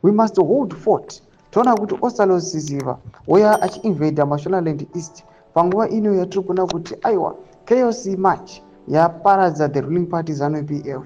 We must hold fort. Tona kuti osalosiziva uya achiinvada Mashonaland East panguva ino yatiri kuona kuti aiwa chaos march yaparadza the ruling party ZANU-PF.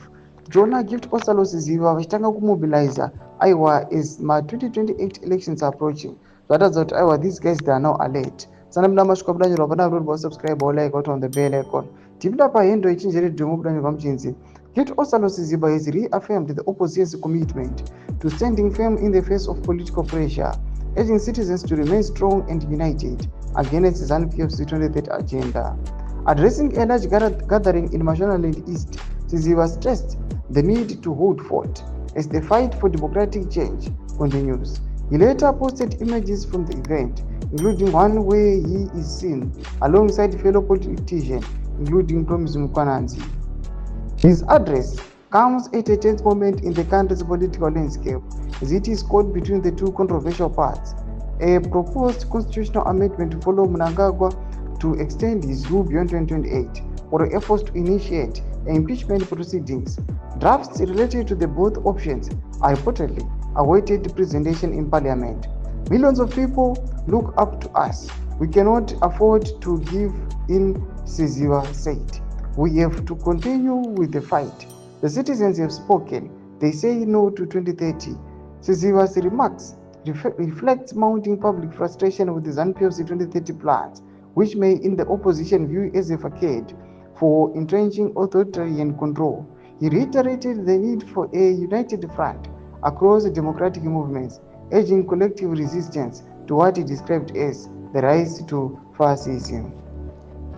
Tiona gift osalosiziva vachitanga kumobiliza aiwa is ma 2028 elections approaching. Zvataridza kuti aiwa these guys they are now alert. Sana mna mashuka budanjirwa pana kuti subscribe or like out on the bell icon. Tipinda pahendo ichinjere dhomo budanjirwa muchinzi. Gift Osalosiziba has reaffirmed the opposition's commitment to standing firm in the face of political pressure, urging citizens to remain strong and united against ZANU-PF's 23rd agenda. Addressing a large gathering in Mashonaland East, Siziba stressed the need to hold fort as the fight for democratic change continues. He later posted images from the event, including one where he is seen alongside fellow politicians, including Promise Mukwananzi. His address comes at a tense moment in the country's political landscape, as it is caught between the two controversial parts: a proposed constitutional amendment to follow Mnangagwa to extend his rule beyond 2028, or efforts to initiate impeachment proceedings. Drafts related to the both options are reportedly awaited presentation in Parliament. Millions of people look up to us. We cannot afford to give in, Siziba said. We have to continue with the fight. The citizens have spoken. They say no to 2030. Siziba's remarks reflect mounting public frustration with the ZANU-PF's 2030 plans, which may in the opposition view as a facade for entrenching authoritarian control. He reiterated the need for a united front across the democratic movements, urging collective resistance to what he described as the rise to fascism.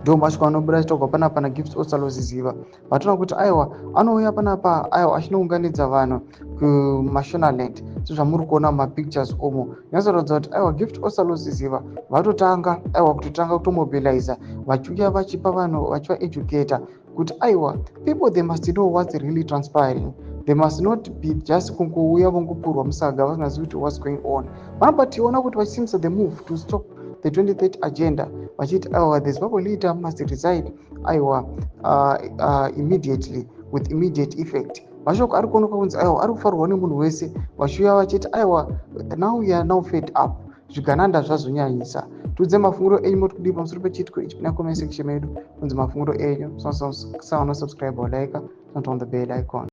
Ndo mashuka anobira chitogwa panapa naGift Osalosiziva vatona kuti aiwa anouya panapa aiwa achinounganidza vanhu kuMashonaland sezvamuri kuona mumapictures omo. Zvinoratidza kuti aiwa Gift Osalosiziva vatotanga aiwa kutotanga kutomobiliza vachiuya vachipa vanhu vachivaeducata kuti aiwa people they must know what's really transpiring. They must not be just kungouya vongopurwa musaga vasingazivi kuti what's going on. Vanobva tiona kuti vachisimisa the move to stop the 23rd agenda vachiti aiwa the Zimbabwe leader must resign aiwa immediately with immediate effect. Mashoko ari kuoneka kunzi aiwa ari kufarwa nemunhu wese vachiuya vachiti aiwa now we are now fed up zvigananda zvazonyanyisa. Tudze mafunguro enyu moti kudii pamusoro pechitiko ichi pana comment section medu kunzi mafunguro enyu. Sawana subscribe or like on the bell icon.